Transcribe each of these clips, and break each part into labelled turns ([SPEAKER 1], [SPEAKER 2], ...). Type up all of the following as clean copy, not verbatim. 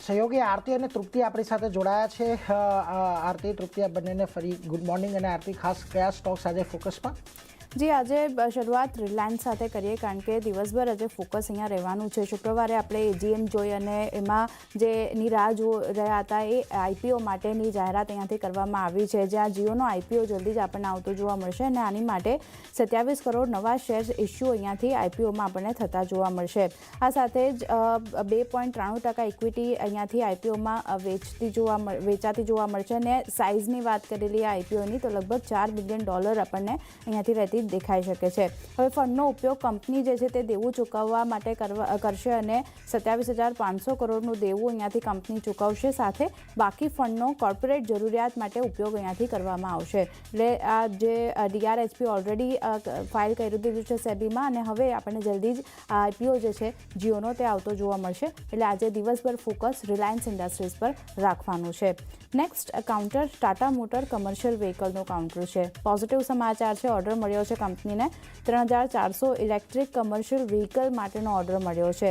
[SPEAKER 1] સહયોગી આરતી અને તૃપ્તિ આપણી સાથે જોડાયા છે। આરતી, તૃપ્તિ, આ બંનેને ફરી ગુડ મોર્નિંગ। અને આરતી, ખાસ કયા સ્ટોક્સ આજે ફોકસમાં?
[SPEAKER 2] જી, આજે શરૂઆત રિલાયન્સ સાથે કરીએ, કારણ કે દિવસભર આજે ફોકસ અહીંયા રહેવાનું છે। શુક્રવારે આપણે એજીએમ જોઈ અને એમાં જેની રાહ જોઈ રહ્યા હતા એ આઈપીઓ માટેની જાહેરાત અહીંયાથી કરવામાં આવી છે, જ્યાં જીઓનો આઈપીઓ જલ્દી જ આપણને આવતો જોવા મળશે અને આની માટે 27 કરોડ નવા શેર્સ ઇસ્યુ અહીંયાથી આઈપીઓમાં આપણને થતા જોવા મળશે। આ સાથે જ 2.93% ઇક્વિટી અહીંયાથી આઈપીઓમાં વેચાતી જોવા મળશે અને સાઇઝની વાત કરેલી આ આઈપીઓની તો લગભગ $4 બિલિયન આપણને અહીંયાથી રહેતી દેખાઈ શકે છે। હવે ફંડનો ઉપયોગ કંપની જે છે તે દેવું ચૂકવવા માટે કરશે અને 27,500 કરોડનું દેવું અહીંયાથી કંપની ચૂકવશે, સાથે બાકી ફંડનો કોર્પોરેટ જરૂરિયાત માટે ઉપયોગ અહીંયાથી કરવામાં આવશે। એટલે આ જે ડીઆરએચપી ઓલરેડી ફાઇલ કરી દીધું છે સેબીમાં અને હવે આપણને જલ્દી જ આઈપીઓ જે છે જીઓનો તે આવતો જોવા મળશે। એટલે આજે દિવસભર ફોકસ રિલાયન્સ ઇન્ડસ્ટ્રીઝ પર રાખવાનું છે। Next counter Tata motor commercial વ્હીકલનું કાઉન્ટર છે। પોઝિટિવ સમાચાર છે, ઓર્ડર મળ્યો છે કંપનીને 3,400 ઇલેક્ટ્રિક કમર્શિયલ વ્હીકલ માટેનો ઓર્ડર મળ્યો છે,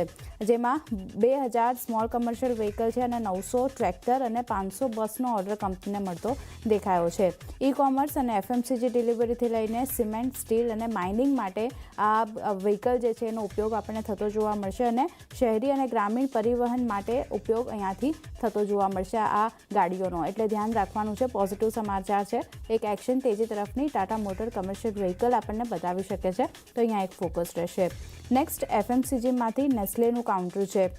[SPEAKER 2] જેમાં 2,000 સ્મોલ કમર્શિયલ વ્હીકલ છે અને 900 ટ્રેક્ટર અને 500 બસનો ઓર્ડર કંપનીને મળતો દેખાયો છે। ઈ કોમર્સ અને એફએમસીજી ડિલિવરીથી લઈને સિમેન્ટ, સ્ટીલ અને માઇનિંગ માટે આ વ્હીકલ જે છે એનો ઉપયોગ આપણને થતો જોવા મળશે અને શહેરી અને ગ્રામીણ પરિવહન માટે ઉપયોગ અહીંયાથી થતો જોવા મળશે આ ગાડીઓનો, એટલે ધ્યાન રાખવાનું છે। પોઝિટિવ સમાચાર છે, એક એક્શન તેજી તરફની ટાટા મોટર કમર્શિયલ વ્હીકલ આપણને બતાવી શકે છે, તો અહીંયા એક ફોકસ રહેશે। નેક્સ્ટ એફએમસીજીમાંથી નેસ્લેનું કાઉન્ટર છે।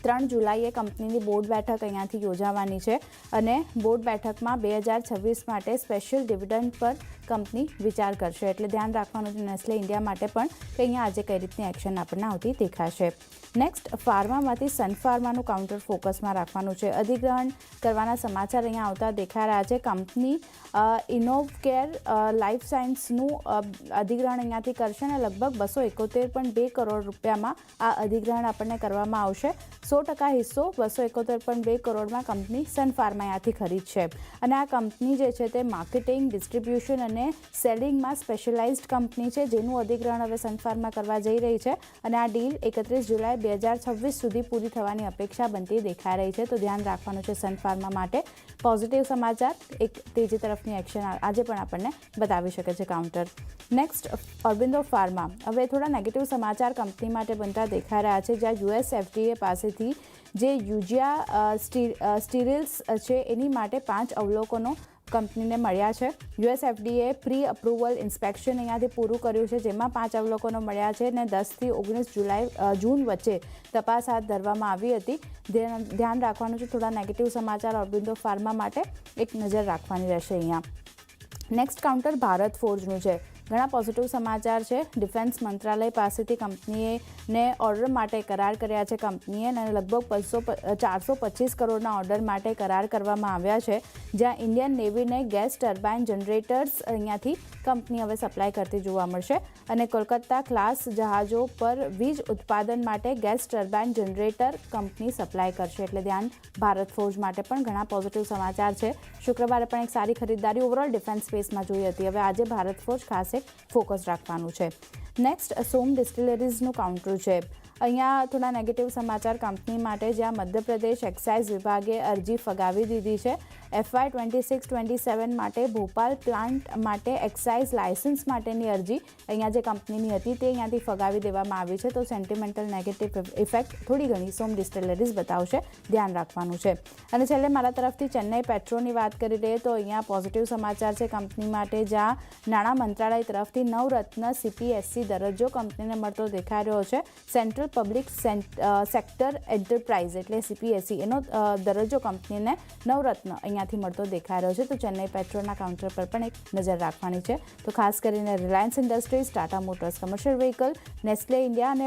[SPEAKER 2] 3 જુલાઈએ કંપનીની બોર્ડ બેઠક અહીંયાથી યોજાવાની છે અને બોર્ડ બેઠકમાં 2026 માટે સ્પેશિયલ ડિવિડન્ડ પર કંપની વિચાર કરશે, એટલે ધ્યાન રાખવાનું છે નેસ્લે ઇન્ડિયા માટે પણ કે અહીંયા આજે કઈ રીતની એક્શન આપણને આવતી દેખાશે। નેક્સ્ટ ફાર્મામાંથી સન ફાર્માનું કાઉન્ટર ફોકસમાં રાખવાનું છે। અધિગ્રહણ કરવાના સમાચાર અહીંયા આવતા દેખાઈ રહ્યા છે। કંપની ઇનોવકેર લાઈફ સાયન્સનું અધિગ્રહણ અહીંયાથી કરશે અને લગભગ 271.2 કરોડ રૂપિયામાં આ અધિગ્રહણ આપણને કરવામાં આવશે। 100% હિસ્સો 271.2 કરોડમાં કંપની સન ફાર્મા અહીંયાથી ખરીદશે અને આ કંપની જે છે તે માર્કેટિંગ, ડિસ્ટ્રીબ્યુશન અને સેલિંગમાં સ્પેશિયલાઇઝ્ડ કંપની છે, જેનું અધિગ્રહણ હવે સન ફાર્મા કરવા જઈ રહી છે અને આ ડીલ 31 જુલાઈ 2026 સુધી પૂરી થવાની અપેક્ષા બનતી દેખાઈ રહી છે, તો ધ્યાન રાખવાનું છે સન ફાર્મા માટે। પોઝિટિવ સમાચાર, એક તેજી તરફની એક્શન આજે પણ આપણને બતાવી શકે છે કાઉન્ટર। નેક્સ્ટ ઓરોબિંદો ફાર્મા, હવે થોડા નેગેટિવ સમાચાર કંપની માટે બનતા દેખાઈ રહ્યા છે, જ્યાં યુએસ એફડીએ પાસેથી જે યુજિયા સ્ટીરિલ્સ છે એની માટે 5 અવલોકનો કંપનીને મળ્યા છે। US FDA pre approval inspection અહીંયાથી પૂરું કર્યું છે, જેમાં 5 અવલોકનો મળ્યા છે અને 10 થી 19 જૂન વચ્ચે તપાસ હાથ ધરવામાં આવી હતી। ધ્યાન રાખવાનું છે થોડા નેગેટિવ સમાચાર ઓરોબિંદો ફાર્મા માટે, એક નજર રાખવાની રહેશે અહીંયા। નેક્સ્ટ કાઉન્ટર ભારત ફોર્જનું છે। ઘણા પોઝિટિવ સમાચાર છે। ડિફેન્સ મંત્રાલય પાસેથી કંપનીને ઓર્ડર માટે કરાર કર્યા છે કંપનીએ અને લગભગ 425 કરોડના ઓર્ડર માટે કરાર કરવામાં આવ્યા છે, જ્યાં ઇન્ડિયન નેવીને ગેસ ટર્બાઇન જનરેટર્સ અહીંયાથી કંપની હવે સપ્લાય કરતી જોવા મળશે અને કોલકાતા ક્લાસ જહાજો પર વીજ ઉત્પાદન માટે gas turbine generator company supply કરશે, એટલે ધ્યાન ભારત ફોર્જ માટે પણ ઘણા પોઝિટિવ સમાચાર છે। શુક્રવારે પણ એક સારી ખરીદદારી ઓવરઓલ ડિફેન્સ સ્પેસમાં જોઈ હતી, હવે આજે ભારત ફોર્જ ખાસ ફોકસ રાખવાનું છે। નેક્સ્ટ સોમ ડિસ્ટિલરીઝનું કાઉન્ટર છે। અહીંયા થોડા નેગેટિવ સમાચાર કંપની માટે, જ્યાં મધ્યપ્રદેશ એક્સાઇઝ વિભાગે અરજી ફગાવી દીધી છે। FY 26-27 માટે ભોપાલ પ્લાન્ટ માટે એક્સાઇઝ લાયસન્સ માટેની અરજી અહીંયા જે કંપનીની હતી તે અહીંયાથી ફગાવી દેવામાં આવી છે, તો સેન્ટિમેન્ટલ નેગેટિવ ઇફેક્ટ થોડી ઘણી સોમ ડિસ્ટિલરીઝ બતાવશે, ધ્યાન રાખવાનું છે। અને છેલ્લે મારા તરફથી ચેન્નઈ પેટ્રોની વાત કરી લઈએ તો અહીંયા પોઝિટિવ સમાચાર છે કંપની માટે, જ્યાં નાણાં મંત્રાલય તરફથી નવરત્ન CPSC દરજ્જો કંપનીને મળતો દેખાઈ રહ્યો છે। સેન્ટ્રલ પબ્લિક સેક્ટર એન્ટરપ્રાઇઝ એટલે CPSC એનો દરજ્જો કંપનીને નવરત્ન અહીંયાથી મળતો દેખાઈ રહ્યો છે, તો ચેન્નઈ પેટ્રોલના કાઉન્ટર પર પણ એક નજર રાખવાની છે। તો ખાસ કરીને Reliance industries, Tata motors commercial vehicle, Nestle India અને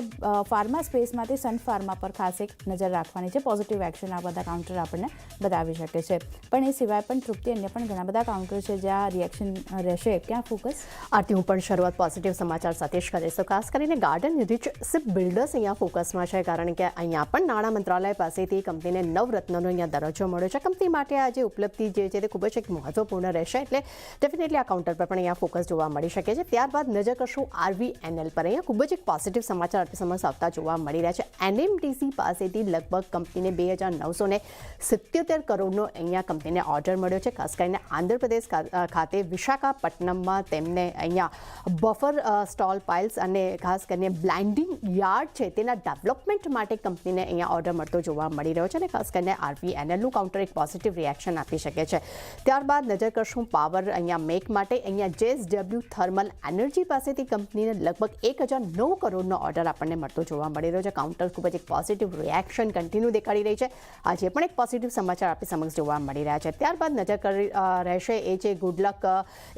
[SPEAKER 2] ફાર્મા સ્પેસમાંથી સન ફાર્મા પર ખાસ એક નજર રાખવાની છે। પોઝિટિવ એક્શન આ બધા કાઉન્ટર આપણને બતાવી શકે છે, પણ એ સિવાય પણ તૃપ્તિ અન્ય પણ ઘણા બધા કાઉન્ટર છે જ્યાં રિએક્શન રહેશે, ક્યાં ફોકસ?
[SPEAKER 3] આરતી, હું પણ શરૂઆત પોઝિટિવ સમાચાર સાથે જ કરીશ, તો ખાસ કરીને ગાર્ડન યુધિચ શિપ બિલ્ડર્સ અહીંયા અહીંયા ફોકસમાં છે, કારણ કે અહીંયા પણ નાણાં મંત્રાલય પાસેથી કંપનીને નવરત્નનો અહીંયા દરજ્જો મળ્યો છે. કંપની માટે આ જે ઉપલબ્ધિ જે છે તે ખૂબ જ એક મહત્વપૂર્ણ રહેશે, એટલે ડેફિનેટલી આ કાઉન્ટર પર પણ અહીંયા ફોકસ જોવા મળી શકે છે. ત્યારબાદ નજર કરશું RVNL પર. અહીંયા ખૂબ જ એક પોઝિટિવ સમાચાર આપણી સમક્ષ આવતા જોવા મળી રહ્યા છે. NMDC પાસેથી લગભગ કંપનીને 2,977 કરોડનો અહીંયા કંપનીને ઓર્ડર મળ્યો છે. ખાસ કરીને આંધ્રપ્રદેશ ખાતે વિશાખાપટ્ટનમમાં તેમને અહીંયા બફર સ્ટોલ પાઇલ્સ અને ખાસ કરીને બ્લાઇન્ડિંગ યાર્ડ છે તેના ડેવલપમેન્ટ માટે કંપનીને અહીંયા ઓર્ડર મળતો જોવા મળી રહ્યો છે, અને ખાસ કરીને RVNLનું કાઉન્ટર એક પોઝિટિવ રિએક્શન આપી શકે છે. ત્યારબાદ નજર કરશું પાવર અહીંયા મેક માટે. અહીંયા JSW થર્મલ એનર્જી પાસેથી કંપનીને લગભગ 1,009 કરોડનો ઓર્ડર આપણને મળતો જોવા મળી રહ્યો છે. કાઉન્ટર ખૂબ જ એક પોઝિટિવ રિએક્શન કન્ટિન્યુ દેખાડી રહી છે. આજે પણ એક પોઝિટિવ સમાચાર આપણી સમક્ષ જોવા મળી રહ્યા છે. ત્યારબાદ નજર કરી રહેશે એ છે ગુડલક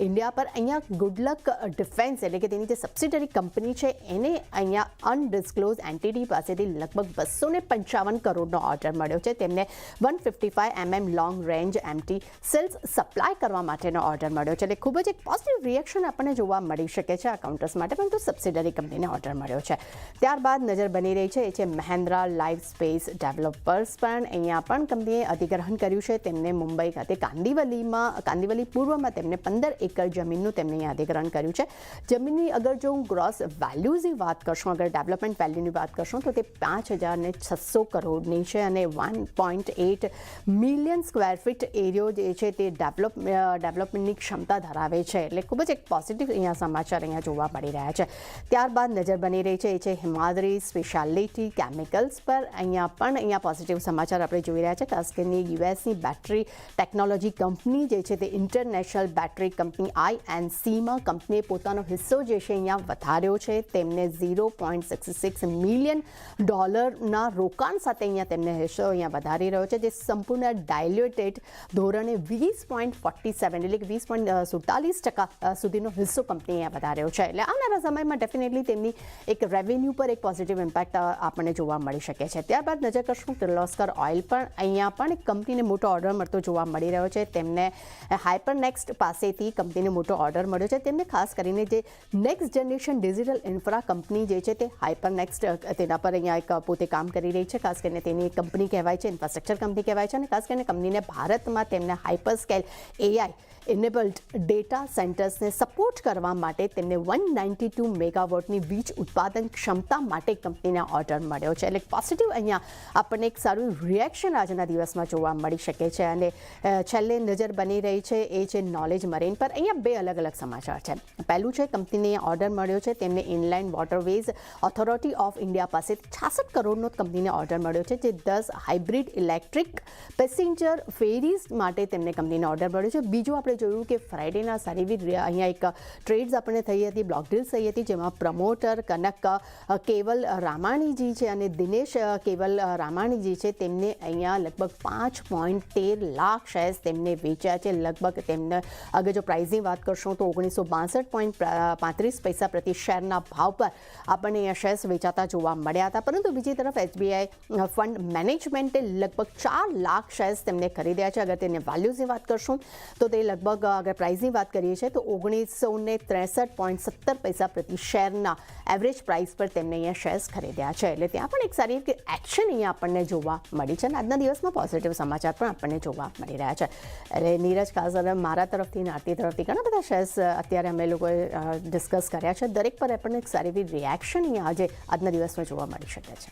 [SPEAKER 3] ઇન્ડિયા પર. અહીંયા ગુડલક ડિફેન્સ એટલે કે તેની જે સબસિડરી કંપની છે એને અહીંયા અનડિસ્ક્લોઝ એન્ટિટી પાસેથી લગભગ 255 કરોડનો ઓર્ડર મળ્યો છે. તેમને 155 mm long range MT shells supply કરવા માટેનો ઓર્ડર મળ્યો છે. એટલે ખૂબ જ એક પોઝિટિવ રિએક્શન આપણને જોવા મળી શકે છે આ કાઉન્ટર્સ માટે, પરંતુ સબસિડરી કંપનીને ઓર્ડર મળ્યો છે. ત્યારબાદ નજર બની રહી છે એ છે મહેન્દ્રા લાઈફ સ્પેસ ડેવલપર્સ પણ. અહીંયા પણ કંપનીએ અધિગ્રહણ કર્યું છે. તેમને મુંબઈ ખાતે કાંદિવલી પૂર્વમાં તેમને 15 એકર જમીનનું તેમને અહીંયા અધિગ્રહણ કર્યું છે. જમીનની અગર જો હું ગ્રોસ વેલ્યુઝની વાત કરશું, અગર ડેવલપમેન્ટ વેલ્યુની વાત કરશું તો તે 5,600 કરોડની છે, અને 1.8 મિલિયન સ્ક્વેર ફીટ એરિયો જે છે તે ડેવલપમેન્ટની ક્ષમતા ધરાવે છે. એટલે ખૂબ જ એક પોઝિટિવ અહીંયા સમાચાર અહીંયા જોવા મળી રહ્યા છે. ત્યારબાદ નજર બની રહી છે એ છે હિમાદ્રી સ્પેશિયાલિટી કેમિકલ્સ પર. અહીંયા પોઝિટિવ સમાચાર આપણે જોઈ રહ્યા છે. ખાસ કરીને યુએસની બેટરી ટેકનોલોજી કંપની જે છે તે ઇન્ટરનેશનલ બેટરી કંપની INCમાં કંપનીએ પોતાનો હિસ્સો જે છે અહીંયા વધાર્યો છે. તેમને $0.66 મિલિયન રોકાણ સાથે અહીંયા તેમને હિસ્સો અહીંયા વધારી રહ્યો છે, જે સંપૂર્ણ ડાયલ્યુટેડ ધોરણે 20.47 એટલે કે 20.47% સુધીનો હિસ્સો કંપની અહીંયા વધાર્યો છે. એટલે આવનારા સમયમાં ડેફિનેટલી તેમની એક રેવન્યુ પર એક પોઝિટિવ ઇમ્પેક્ટ આપણને જોવા મળી શકે છે. ત્યારબાદ નજર કરશું કિર્લોસ્કર ઓઇલ પણ. અહીંયા પણ એક કંપનીને મોટો ઓર્ડર મળતો જોવા મળી રહ્યો છે. તેમને હાઇપરનેક્સ્ટ પાસેથી કંપનીને મોટો ઓર્ડર મળ્યો છે. તેમને ખાસ કરીને જે next generation digital infra company જે છે તે હાઇપરનેક્સ્ટ તેના પર અહીંયા એક પોતે કામ કરી રહી છે. ખાસ કરીને તેની એક કંપની કહેવાય છે, ઇન્ફ્રાસ્ટ્રક્ચર કંપની કહેવાય છે, અને ખાસ કરીને કંપનીને ભારતમાં તેમને hyper scale AI enabled data સેન્ટર્સને સપોર્ટ કરવા માટે તેમને 192 મેગાવોટની વીજ ઉત્પાદન ક્ષમતા માટે કંપનીને ઓર્ડર મળ્યો છે. એટલે પોઝિટિવ અહીંયા આપણને એક સારું રિએક્શન આજના દિવસમાં જોવા મળી શકે છે. અને છેલ્લે નજર બની રહી છે એ છે નોલેજ મરીન પર. અહીંયા બે અલગ અલગ સમાચાર છે. પહેલું છે કંપનીને ઓર્ડર મળ્યો છે. તેમને inline waterways authority of India પાસે 66 કરોડનો કંપનીને ઓર્ડર મળ્યો છે, જે 10 હાઇબ્રિડ ઇલેક્ટ્રિક પેસેન્જર ફેરીઝ માટે તેમને કંપનીને ઓર્ડર મળ્યો છે. બીજું આપણે જોયું કે ફ્રાઇડેના સારી અહીંયા એક ટ્રેડ્સ આપણને થઈ હતી, બ્લોક ડીલ્સ થઈ હતી, જેમાં પ્રમોટર કનક કેવલ રામાણીજી છે અને દિનેશ કેવલ રામાણીજી છે. તેમને અહીંયા લગભગ 5.13 લાખ શેર્સ તેમને વેચ્યા છે. લગભગ તેમને અગર જો પ્રાઇઝની વાત કરશું તો 1962.35 પ્રતિ શેરના ભાવ પર આપણને અહીંયા શેર્સ વેચાતા જોવા મળ્યા હતા. પરંતુ બીજી તરફ SBI ફંડ મેનેજમેન્ટે લગભગ 4 લાખ શેર્સ તેમને ખરીદ્યા છે. અગર તેને વેલ્યુઝની વાત કરશું તો તે લગભગ અગર પ્રાઇઝની વાત કરીએ છીએ તો 1963.70 પ્રતિ શેરના એવરેજ પ્રાઇસ પર તેમને અહીંયા શેર્સ ખરીદ્યા છે. એટલે ત્યાં પણ એક સારી એક્શન અહીંયા આપણને જોવા મળી છે, અને આજના દિવસમાં પોઝિટિવ સમાચાર પણ આપણને જોવા મળી રહ્યા છે. એટલે નીરજ, ખાસ મારા તરફથી અને આરતી તરફથી ઘણા બધા શેર્સ અત્યારે અમે લોકોએ ડિસ્કસ કર્યા છે. દરેક પર આપણને એક સારી એવી રિએક્શન અહીંયા આજે આજના દિવસમાં જોવા મળી શકે છે.